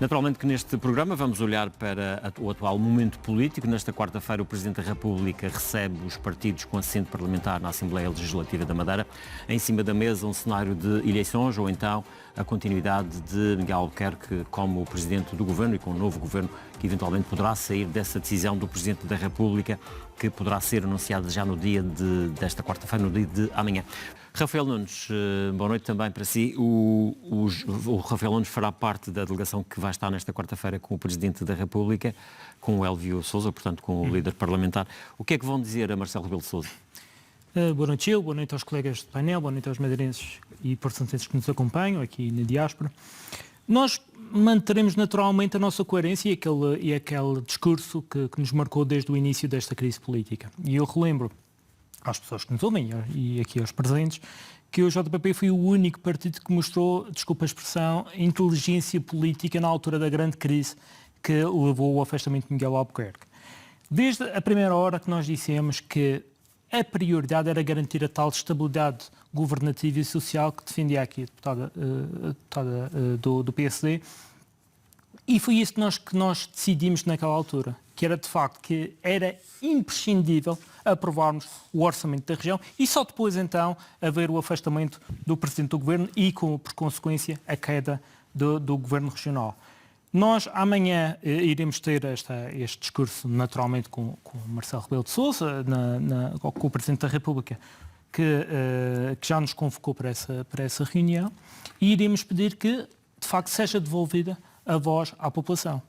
Naturalmente que neste programa vamos olhar para o atual momento político. Nesta quarta-feira o Presidente da República recebe os partidos com assento parlamentar na Assembleia Legislativa da Madeira. Em cima da mesa um cenário de eleições ou então a continuidade de Miguel Albuquerque como Presidente do Governo e com um novo Governo que eventualmente poderá sair dessa decisão do Presidente da República que poderá ser anunciada já no dia desta quarta-feira, no dia de amanhã. Rafael Nunes, boa noite também para si. O Rafael Nunes fará parte da delegação que vai estar nesta quarta-feira com o Presidente da República, com o Elvio Sousa, portanto com o líder parlamentar. O que é que vão dizer a Marcelo Rebelo de Sousa? Boa noite, boa noite aos colegas do painel, boa noite aos madeirenses e portugueses que nos acompanham aqui na diáspora. Nós manteremos naturalmente a nossa coerência e aquele discurso que nos marcou desde o início desta crise política. E eu relembro às pessoas que nos ouvem e aqui aos presentes, que o JPP foi o único partido que mostrou, desculpa a expressão, inteligência política na altura da grande crise que levou ao afastamento de Miguel Albuquerque. Desde a primeira hora que nós dissemos que a prioridade era garantir a tal estabilidade governativa e social que defendia aqui a deputada do PSD, e foi isso que nós decidimos naquela altura, que era de facto que era imprescindível aprovarmos o orçamento da região e só depois então haver o afastamento do Presidente do Governo e, por consequência, a queda do Governo Regional. Nós amanhã iremos ter este discurso naturalmente com Marcelo Rebelo de Sousa, com o Presidente da República, que já nos convocou para essa reunião, e iremos pedir que, de facto, seja devolvida a voz à população.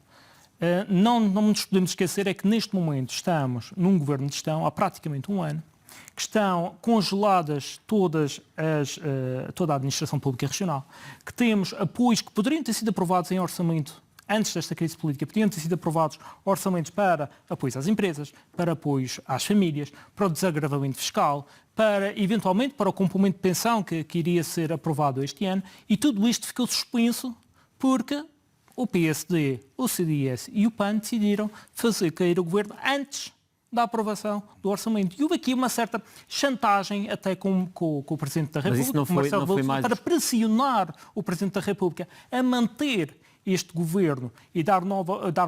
Não nos podemos esquecer é que neste momento estamos num governo de gestão há praticamente um ano, que estão congeladas toda a administração pública regional, que temos apoios que poderiam ter sido aprovados em orçamento antes desta crise política, podiam ter sido aprovados orçamentos para apoios às empresas, para apoios às famílias, para o desagravamento fiscal, eventualmente para o complemento de pensão que iria ser aprovado este ano, e tudo isto ficou suspenso porque o PSD, o CDS e o PAN decidiram fazer cair o governo antes da aprovação do orçamento. E houve aqui uma certa chantagem até com o Presidente da República, para pressionar o Presidente da República a manter este governo e dar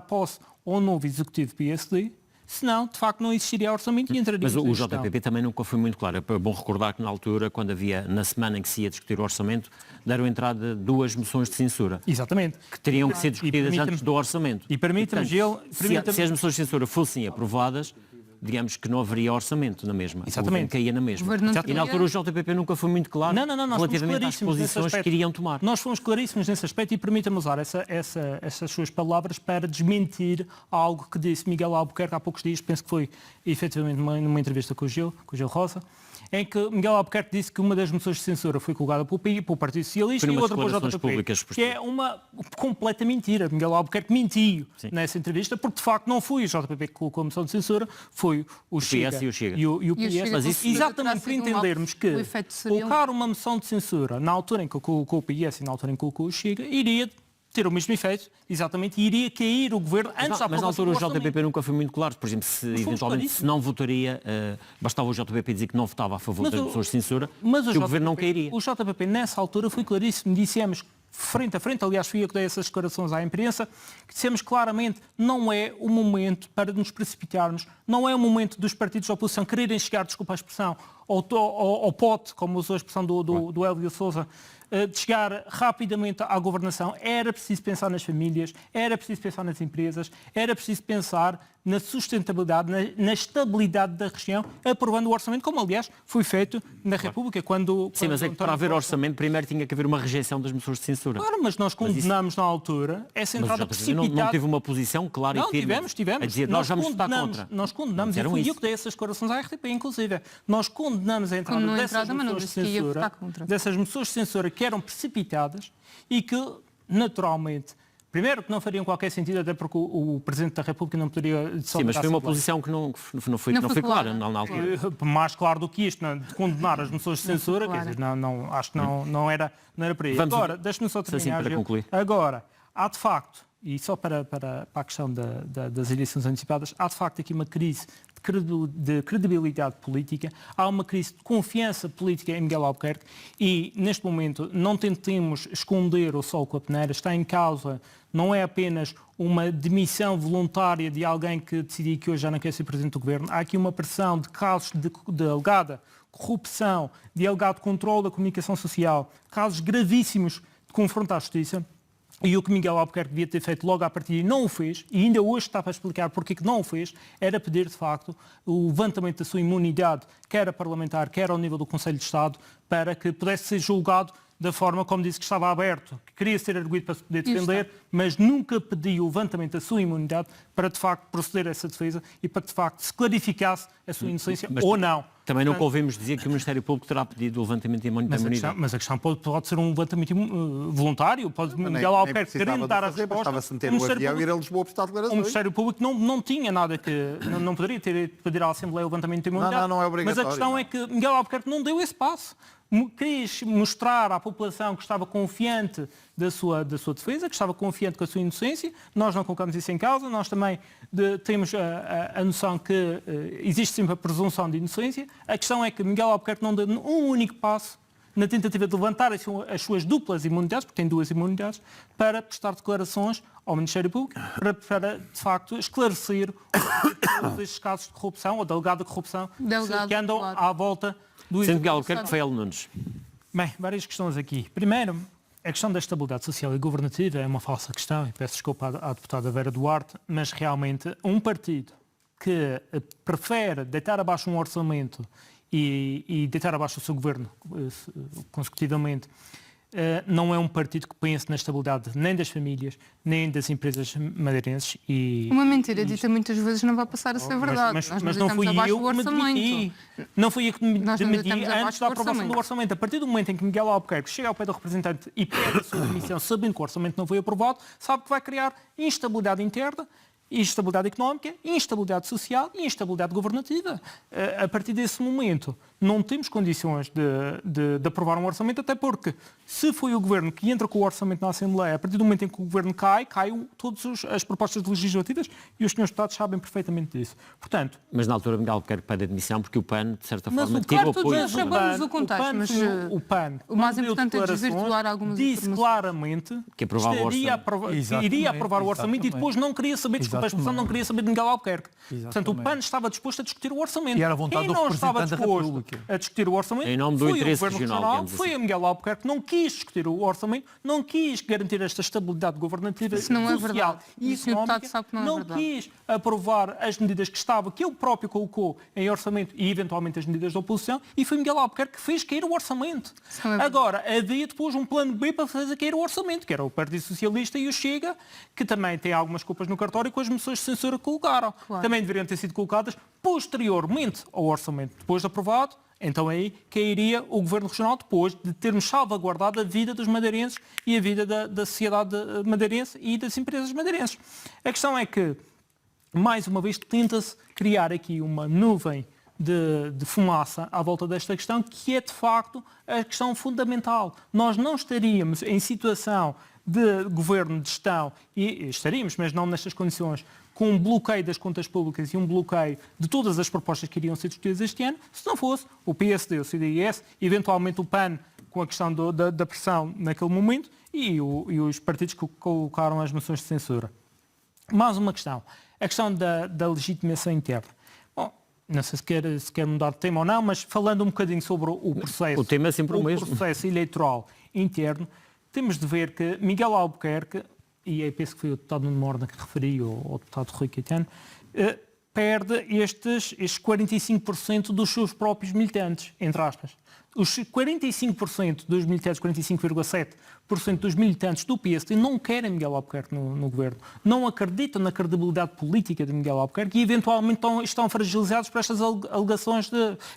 posse ao novo Executivo PSD, senão, de facto, não existiria orçamento e entraria. Mas o JPP também nunca foi muito claro. É bom recordar que na altura, quando na semana em que se ia discutir o orçamento, deram entrada 2 moções de censura. Exatamente. Que teriam que ser discutidas antes do orçamento. E permita-me, se as moções de censura fossem aprovadas, digamos que não haveria orçamento na mesma. Exatamente. O governo caía na mesma. E na altura o JPP nunca foi muito claro relativamente às posições que queriam tomar. Nós fomos claríssimos nesse aspecto e permita-me usar essas suas palavras para desmentir algo que disse Miguel Albuquerque há poucos dias, penso que foi efetivamente numa entrevista com o Gil Rosa, em que Miguel Albuquerque disse que uma das moções de censura foi colocada pelo Partido Socialista e outra pelo JPP, que é uma completa mentira. Miguel Albuquerque mentiu nessa entrevista, porque de facto não foi o JPP que colocou a moção de censura, foi o Chega e o PS. Mas isso exatamente por entendermos que colocar uma moção de censura na altura em que colocou o PS e na altura em que colocou o Chega, iria ter o mesmo efeito, exatamente, e iria cair o governo antes da aprovação. Mas na altura o JPP nunca foi muito claro. Por exemplo, se não votaria, bastava o JPP dizer que não votava a favor das moções de censura, que o governo não cairia. O JPP nessa altura foi claríssimo, dissemos frente a frente, aliás fui eu que dei essas declarações à imprensa, que dissemos claramente não é o momento para nos precipitarmos, não é o momento dos partidos da oposição quererem chegar, desculpa a expressão, ao pote, como usou a expressão do Elvio Sousa, de chegar rapidamente à governação. Era preciso pensar nas famílias, era preciso pensar nas empresas, era preciso pensar na sustentabilidade, na estabilidade da região, aprovando o orçamento, como aliás foi feito na República. Sim, mas é que para haver orçamento primeiro tinha que haver uma rejeição das moções de censura. Claro, mas nós condenamos na altura essa entrada precipitada. Não tive uma posição clara e firme tivemos. A dizer nós vamos votar contra. Nós condenamos, e fui eu que dei essas declarações à RTP, inclusive. Nós condenamos a entrada dessas moções de censura que eram precipitadas e que, naturalmente, primeiro que não fariam qualquer sentido, até porque o Presidente da República não poderia... Sim, mas foi uma posição que não foi clara na altura. Mais claro do que isto, de condenar as moções de censura, quer dizer, acho que não era por aí. Agora, deixe-me só terminar. Para concluir. Agora, há de facto e só para a questão das eleições antecipadas, há de facto aqui uma crise de credibilidade política, há uma crise de confiança política em Miguel Albuquerque e, neste momento, não tentemos esconder o sol com a peneira, está em causa, não é apenas uma demissão voluntária de alguém que decidiu que hoje já não quer ser Presidente do Governo, há aqui uma pressão de casos de alegada corrupção, de alegado controle da comunicação social, casos gravíssimos de confronto à justiça. E o que Miguel Albuquerque devia ter feito logo à partida e não o fez, e ainda hoje está para explicar porque que não o fez, era pedir, de facto, o levantamento da sua imunidade, quer a parlamentar, quer ao nível do Conselho de Estado, para que pudesse ser julgado da forma como disse que estava aberto, que queria ser arguido para se poder defender, mas nunca pediu o levantamento da sua imunidade para, de facto, proceder a essa defesa e para que, de facto, se clarificasse a sua inocência ou não. Também não ouvimos dizer que o Ministério Público terá pedido o levantamento da imunidade. Mas a questão pode ser um levantamento voluntário, pode Miguel Albuquerque querer dar a resposta. Bastava-se meter no avião e ir a Lisboa prestar declarações. O Ministério Público não tinha nada que... Não poderia pedir à Assembleia o levantamento da imunidade. Não é obrigatório. Mas a questão é que Miguel Albuquerque não deu esse passo. Quis mostrar à população que estava confiante da sua defesa, que estava confiante com a sua inocência. Nós não colocamos isso em causa. Nós também temos a noção que existe sempre a presunção de inocência. A questão é que Miguel Albuquerque não deu um único passo na tentativa de levantar as suas duplas imunidades, porque tem duas imunidades, para prestar declarações ao Ministério Público, para de facto esclarecer todos estes casos de corrupção ou de alegada corrupção que andam à volta do... Sendo Miguel Albuquerque, Rafael Nunes. Bem, várias questões aqui. Primeiro, a questão da estabilidade social e governativa é uma falsa questão, e peço desculpa à deputada Vera Duarte, mas realmente um partido que prefere deitar abaixo um orçamento e deitar abaixo o seu governo consecutivamente, não é um partido que pense na estabilidade nem das famílias, nem das empresas madeirenses. Uma mentira dita muitas vezes não vai passar a ser verdade. Mas não fui eu que me demiti. Não fui eu que me demiti antes da aprovação do orçamento. A partir do momento em que Miguel Albuquerque chega ao pé do representante e pede a sua demissão, sabendo que o orçamento não foi aprovado, sabe que vai criar instabilidade interna, instabilidade económica, instabilidade social e instabilidade governativa. A partir desse momento, não temos condições de aprovar um orçamento, até porque, se foi o Governo que entra com o orçamento na Assembleia, a partir do momento em que o Governo cai, caem todas as propostas legislativas e os senhores deputados sabem perfeitamente disso. Portanto... Mas na altura Miguel Albuquerque pede admissão porque o PAN, de certa forma, teve o apoio... O PAN, o mais importante é desvirtuar algumas disse claramente que aprovava o orçamento. Iria aprovar o orçamento e depois não queria saber, desculpa a expressão, não queria saber de Miguel Albuquerque. Portanto, o PAN estava disposto a discutir o orçamento. E era a vontade do representante da República. A discutir o orçamento, em nome do interesse regional, foi a Miguel Albuquerque que não quis discutir o orçamento, não quis garantir esta estabilidade governativa, isso não social é verdade. E económica, não quis aprovar as medidas que ele próprio colocou em orçamento e eventualmente as medidas da oposição, e foi Miguel Albuquerque que fez cair o orçamento. Agora, havia depois um plano B para fazer cair o orçamento, que era o Partido Socialista e o Chega, que também tem algumas culpas no cartório com as moções de censura que colocaram. Claro. Também deveriam ter sido colocadas posteriormente ao orçamento. Depois de aprovado, então aí cairia o Governo Regional depois de termos salvaguardado a vida dos madeirenses e a vida da sociedade madeirense e das empresas madeirenses. A questão é que, mais uma vez, tenta-se criar aqui uma nuvem de fumaça à volta desta questão, que é de facto a questão fundamental. Nós não estaríamos em situação de governo de gestão, e estaríamos, mas não nestas condições, com um bloqueio das contas públicas e um bloqueio de todas as propostas que iriam ser discutidas este ano, se não fosse o PSD, o CDS, eventualmente o PAN, com a questão da pressão naquele momento, e os partidos que colocaram as moções de censura. Mais uma questão, a questão da legitimação interna. Bom, não sei se quer mudar de tema ou não, mas falando um bocadinho sobre o processo, o tema é sempre o mesmo. Processo eleitoral interno, temos de ver que Miguel Albuquerque, e aí penso que foi o deputado Nuno Morna que referiu, ou o deputado Rui Caetano, perde estes 45% dos seus próprios militantes, entre aspas. Os 45% dos militantes, 45,7% dos militantes do PSD não querem Miguel Albuquerque no governo. Não acreditam na credibilidade política de Miguel Albuquerque e eventualmente estão fragilizados por estas alegações,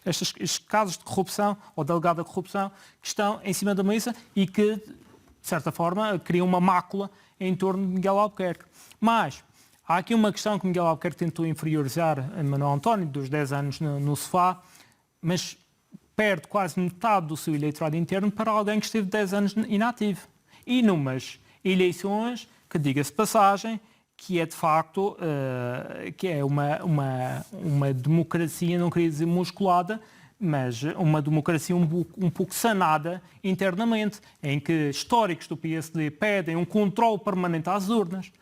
estes casos de corrupção ou de alegada corrupção que estão em cima da mesa e que, de certa forma, criam uma mácula em torno de Miguel Albuquerque. Mas há aqui uma questão que Miguel Albuquerque tentou inferiorizar a Manuel António, dos 10 anos no sofá, mas perde quase metade do seu eleitorado interno para alguém que esteve 10 anos inativo. E numas eleições que, diga-se passagem, que é de facto que é uma democracia, não queria dizer musculada, mas uma democracia um pouco sanada internamente, em que históricos do PSD pedem um controle permanente às urnas,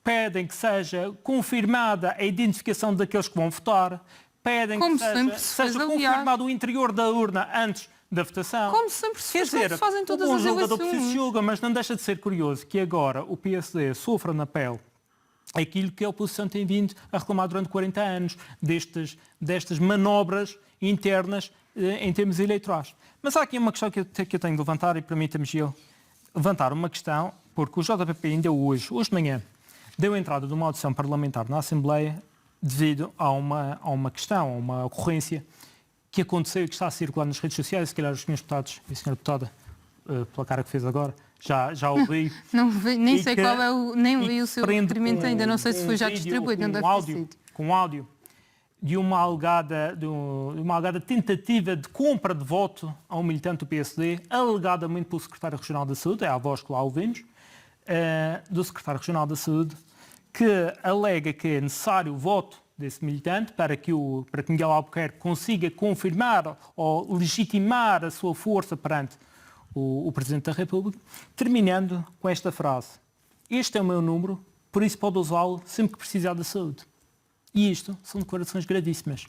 pedem que seja confirmada a identificação daqueles que vão votar, pedem que seja confirmado o interior da urna antes da votação. Como sempre se fazem todas as eleições. Julga, mas não deixa de ser curioso que agora o PSD sofra na pele aquilo que a oposição tem vindo a reclamar durante 40 anos, destas manobras internas em termos eleitorais. Mas há aqui uma questão que eu tenho de levantar, e permita-me, Gil, levantar uma questão, porque o JPP ainda hoje de manhã, deu entrada de uma audição parlamentar na Assembleia devido a uma questão, a uma ocorrência que aconteceu e que está a circular nas redes sociais. Se calhar os senhores deputados e a senhora deputada, pela cara que fez agora, já ouvi. Não vi, nem sei qual é nem li o seu requerimento ainda, não sei se foi já distribuído, não deve ter sido. Com áudio de uma alegada tentativa de compra de voto a um militante do PSD, alegadamente pelo Secretário Regional da Saúde, é a voz que lá ouvimos, do Secretário Regional da Saúde, que alega que é necessário o voto desse militante para que Miguel Albuquerque consiga confirmar ou legitimar a sua força perante o Presidente da República, terminando com esta frase: este é o meu número, por isso pode usá-lo sempre que precisar da saúde. E isto são declarações gravíssimas.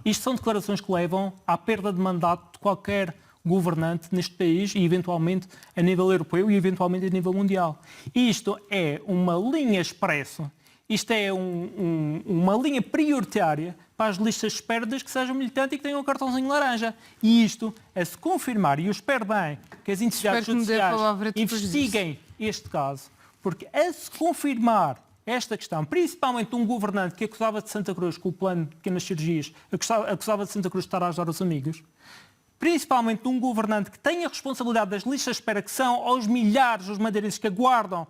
Isto são declarações que levam à perda de mandato de qualquer governante neste país e, eventualmente, a nível europeu e, eventualmente, a nível mundial. Isto é uma linha expresso, isto é uma linha prioritária para as listas de espera, desde que seja militante e que tenha um cartãozinho laranja. E isto, a se confirmar, e eu espero bem que as entidades judiciais investiguem este caso, porque a se confirmar esta questão, principalmente de um governante que acusava de Santa Cruz, com o plano de pequenas cirurgias, acusava de Santa Cruz de estar a ajudar os amigos, principalmente de um governante que tem a responsabilidade das listas de espera, que são aos milhares os madeirenses que aguardam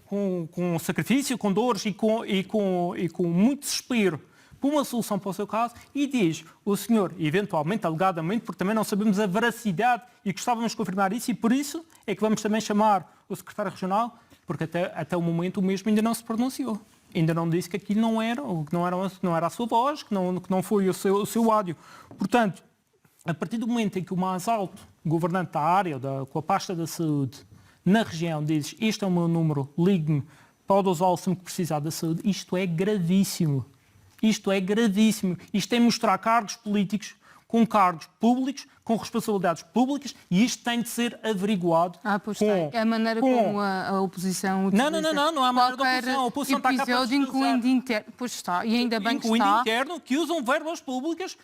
com sacrifício, com dores e com muito desespero por uma solução para o seu caso, e diz o senhor, eventualmente, alegadamente, porque também não sabemos a veracidade e gostávamos de confirmar isso, e por isso é que vamos também chamar o secretário regional, porque até o momento o mesmo ainda não se pronunciou. Ainda não disse que aquilo não era a sua voz, que não foi o seu áudio. Portanto, a partir do momento em que o mais alto governante da área, com a pasta da saúde, na região, diz: este é o meu número, ligue-me, pode usá-lo sempre que precisar da saúde, isto é gravíssimo. Isto é gravíssimo. Isto é mostrar cargos políticos com cargos públicos, com responsabilidades públicas, e isto tem de ser averiguado. Pois é a maneira como a oposição utiliza. Não há a maneira da oposição. A oposição está cá para incluindo interno. Pois está, e ainda bem que está. Incluindo interno, que usam verbas públicas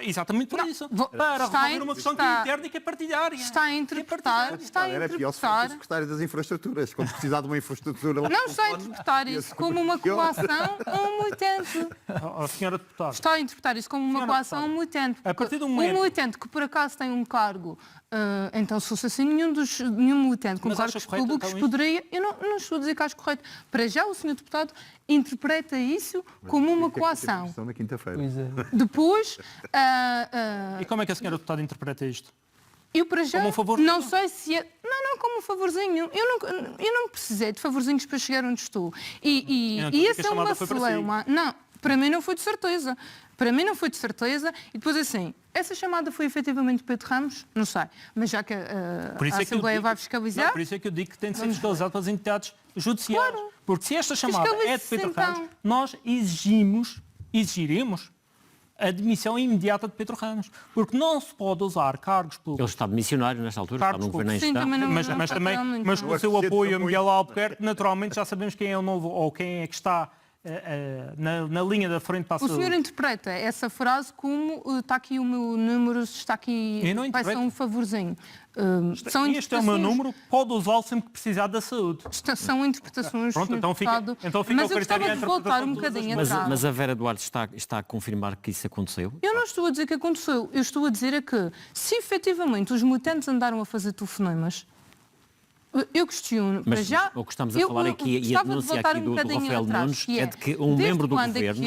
exatamente por isso. Para resolver uma questão que é interna e que é partidária. Está a interpretar. Era pior se fosse o secretário das infraestruturas, quando precisar de uma infraestrutura. Não está a interpretar isso como uma coação a um militante. Senhora deputada. Está a interpretar isso como uma coação a um militante. A partir do momento... Um militante que por acaso tem um cargo, então se fosse assim, nenhum militante com cargos públicos então, poderia... Eu não estou a dizer que acho correto. Para já o senhor deputado interpreta isso como uma coação. Na quinta-feira. Depois... E como é que a senhora deputada interpreta isto? Eu para já como um favorzinho? Não sei se é... Não, como um favorzinho. Eu não precisei de favorzinhos para chegar onde estou. E essa é uma celeuma. Não, para mim não foi de certeza. E depois assim, essa chamada foi efetivamente de Pedro Ramos? Não sei. Mas já que a Assembleia vai fiscalizar... Por isso é que eu digo que tem de ser fiscalizado pelas entidades judiciais. Claro. Porque se esta chamada é de Pedro Ramos, nós exigiremos a demissão imediata de Pedro Ramos. Porque não se pode usar cargos públicos... Ele está de missionário nesta altura, está no governo em gestão. Mas com o seu apoio a Miguel Albuquerque, naturalmente já sabemos quem é o novo, ou quem é que está na linha da frente para a saúde. O senhor interpreta essa frase como está aqui o meu número, está aqui, vai ser um favorzinho. Este é o meu número, pode usá-lo sempre que precisar da saúde. São interpretações. Pronto, então fica mas eu gostava de voltar um bocadinho atrás. Mas a Vera Duarte está a confirmar que isso aconteceu? Eu não estou a dizer que aconteceu. Eu estou a dizer que, se efetivamente os militantes andaram a fazer telefonemas, Eu questiono, Mas para já... o que estamos a falar aqui e a denúncia aqui do Rafael Nunes é de que um membro do governo,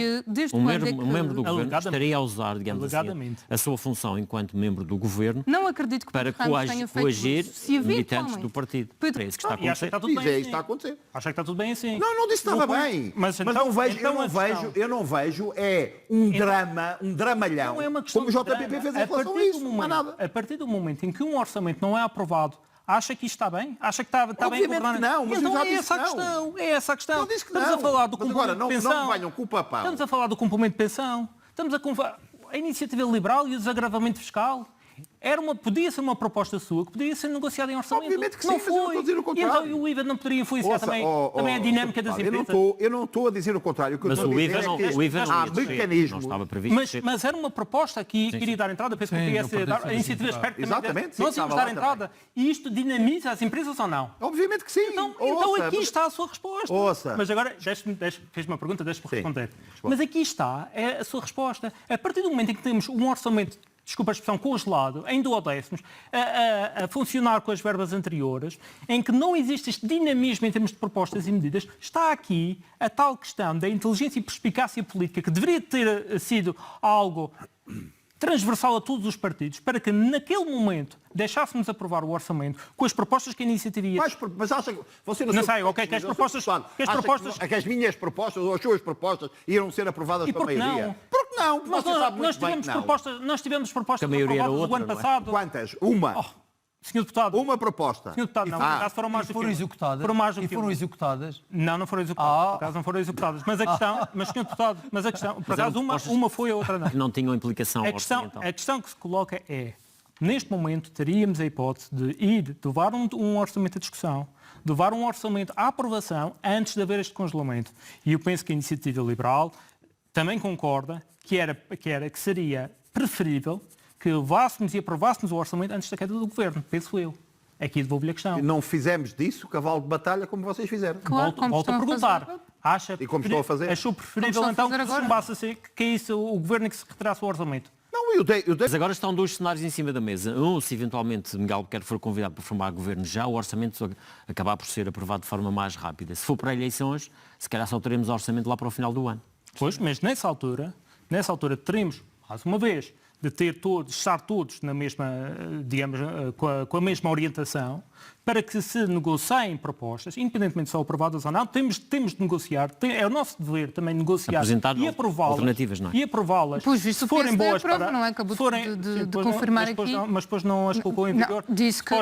um membro do governo estaria a usar, digamos assim, a sua função enquanto membro do governo não acredito que para coagir militantes do partido. É isso que está a acontecer. Está a acontecer. Acho que está tudo bem assim. Não disse que estava bem. Mas eu não vejo um dramalhão, como o JPP fez em relação a isso. Não há nada. A partir do momento em que um orçamento não é aprovado, acha que isto está bem? Acha que está bem? Obviamente que não, mas então eu já é disse essa a questão. É essa a questão. Eu disse que Estamos a falar do complemento de pensão. Não venham com o papão. Estamos a falar do complemento de pensão. Estamos a iniciativa liberal e o desagravamento fiscal. Podia ser uma proposta sua que poderia ser negociada em orçamento. Obviamente que não sim, mas eu não estou a dizer o contrário. E então o IVA não poderia influenciar também a dinâmica das empresas? Eu não estou a dizer o contrário. Mas o IVA não há mecanismos. Não estava previsto. Mas era uma proposta que queria dar entrada. Penso que a iniciativa espera exatamente, nós íamos dar entrada. E isto dinamiza as empresas ou não? Obviamente que sim. Então aqui está a sua resposta. Mas agora, fez uma pergunta, deixe-me responder. Mas aqui está a sua resposta. A partir do momento em que temos um orçamento, desculpa a expressão, congelado, em duodécimos, a funcionar com as verbas anteriores, em que não existe este dinamismo em termos de propostas e medidas, está aqui a tal questão da inteligência e perspicácia política que deveria ter sido algo transversal a todos os partidos, para que naquele momento deixássemos aprovar o orçamento com as propostas que a iniciativa ia... Mas acha que você não sei, ok, que as propostas... Que as minhas propostas ou as suas propostas iam ser aprovadas pela maioria? Não? Porque não? Você sabe muito bem que não. Nós tivemos propostas a maioria era outra, do ano passado. Quantas? Uma. Senhor Deputado. Uma proposta. Senhor Deputado, não. Por acaso foram mais do que executadas? Foram executadas? Não, não foram executadas. Por acaso não foram executadas. Mas a questão, Senhor Deputado, por acaso uma foi, a outra não. Que não tinham implicação orçamental. A questão que se coloca é, neste momento teríamos a hipótese de levar um orçamento à discussão, de levar um orçamento à aprovação antes de haver este congelamento. E eu penso que a Iniciativa Liberal também concorda que seria preferível que levássemos e aprovássemos o orçamento antes da queda do governo, penso eu. Aqui devolvo-lhe a questão. Não fizemos disso cavalo de batalha como vocês fizeram. Claro, volto a perguntar. E como estou a fazer? Achou preferível então que se chumbasse assim, que caísse o governo e que se retirasse o orçamento? Não, eu dei. Mas agora estão dois cenários em cima da mesa. Se eventualmente Miguel Albuquerque for convidado para formar governo já, o orçamento acabar por ser aprovado de forma mais rápida. Se for para eleições, se calhar só teremos orçamento lá para o final do ano. Pois, mas nessa altura teremos, mais uma vez, de estar todos na mesma, digamos, com a mesma orientação, para que se negociem propostas, independentemente de são aprovadas ou não, temos de negociar, é o nosso dever também negociar e aprová-las. Alternativas, não é? E aprová-las. Pois, visto se forem que boas prova, para... não é? Acabou de confirmar aqui. Mas depois não as colocou em vigor. Disse que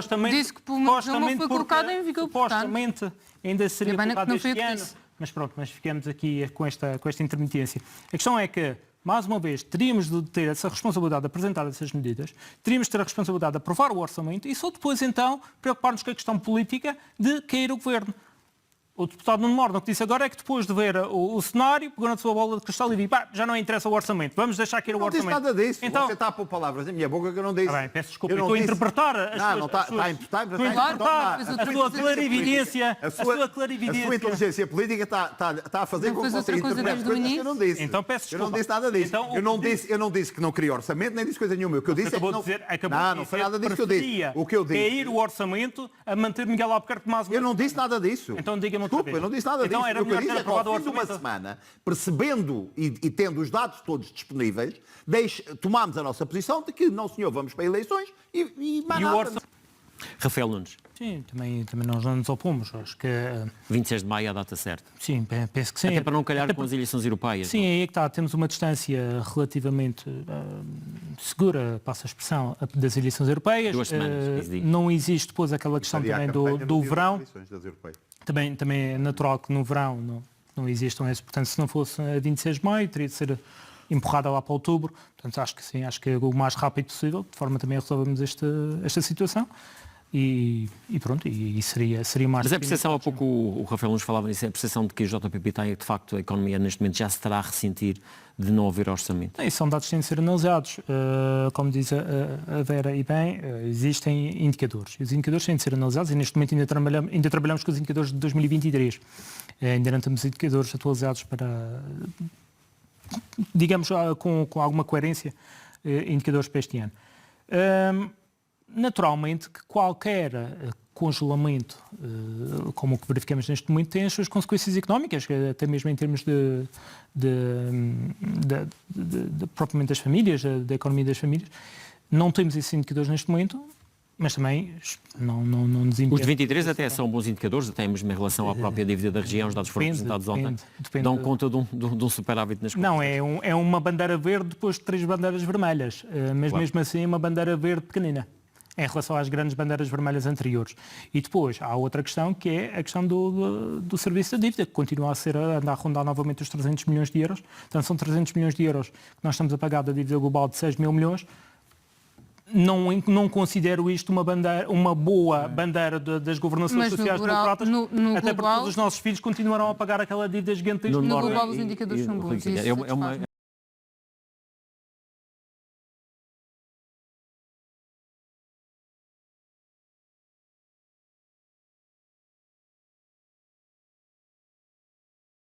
pelo menos não foi colocado em vigor. Supostamente ainda seria colocado este ano. Disse. Mas pronto, mas ficamos aqui com esta intermitência. A questão é que, mais uma vez, teríamos de ter essa responsabilidade de apresentar essas medidas, teríamos de ter a responsabilidade de aprovar o orçamento e só depois, então, preocupar-nos com a questão política de cair o governo. O deputado Nuno Moro, o que disse agora é que depois de ver o cenário, pegou na sua bola de cristal e disse, já não interessa o orçamento, vamos deixar cair o orçamento. Não disse nada disso, então, você está a pôr palavras na minha boca que eu não disse. Bem, peço desculpa, estou a interpretar a sua clarividência. A sua inteligência política está a fazer com que você interprete coisas que eu não disse. Então peço desculpa. Eu não disse nada disso. Eu não disse que não queria orçamento, nem disse coisa nenhuma. O que eu disse é que não foi nada disso que eu disse. O que eu disse. Cair o orçamento a manter Miguel Albuquerque mais uma. Eu não disse nada disso. Então diga-me. Desculpa, eu não disse nada disso. Era o que eu disse é que ao fim o de uma semana, percebendo e tendo os dados todos disponíveis, tomámos a nossa posição de que, não senhor, vamos para eleições e mais nada. Rafael Nunes. Sim, também nós não nos opomos. Acho que... 26 de maio é a data certa. Sim, penso que sim. Até para não calhar com as eleições europeias. Sim, aí é que está. Temos uma distância relativamente segura, passa a expressão, das eleições europeias. 2 semanas, não existe depois aquela questão também do verão. Também é natural que no verão não existam esses. Portanto, se não fosse a 26 de maio, teria de ser empurrada lá para outubro. Portanto, acho que sim, acho que é o mais rápido possível, de forma também a resolvermos esta situação. E pronto, e seria mais... Mas a percepção, há pouco o Rafael nos falava nisso, a percepção de que o JPP tem é que, de facto, a economia neste momento já se estará a ressentir de não haver orçamento. E são dados que têm de ser analisados. Como diz a Vera e bem, existem indicadores. Os indicadores têm de ser analisados e neste momento ainda trabalhamos com os indicadores de 2023. Ainda não temos indicadores atualizados para, digamos, com alguma coerência, indicadores para este ano. naturalmente que qualquer congelamento, como o que verificamos neste momento, tem as suas consequências económicas, até mesmo em termos propriamente das famílias, da economia das famílias. Não temos esses indicadores neste momento, mas também não nos impede. Os de 23 até são bons indicadores, até mesmo em relação à própria dívida da região, os dados foram apresentados ontem. Dão conta de um superávit nas contas. Não, é uma bandeira verde depois de 3 bandeiras vermelhas, mas claro, mesmo assim é uma bandeira verde pequenina, em relação às grandes bandeiras vermelhas anteriores. E depois há outra questão, que é a questão do serviço da dívida, que continua a andar a rondar novamente os 300 milhões de euros. Então são 300 milhões de euros que nós estamos a pagar da dívida global de 6 mil milhões. Não considero isto uma boa bandeira das governações sociais-democratas, até porque os nossos filhos continuarão a pagar aquela dívida gigantesca. No global os indicadores são bons.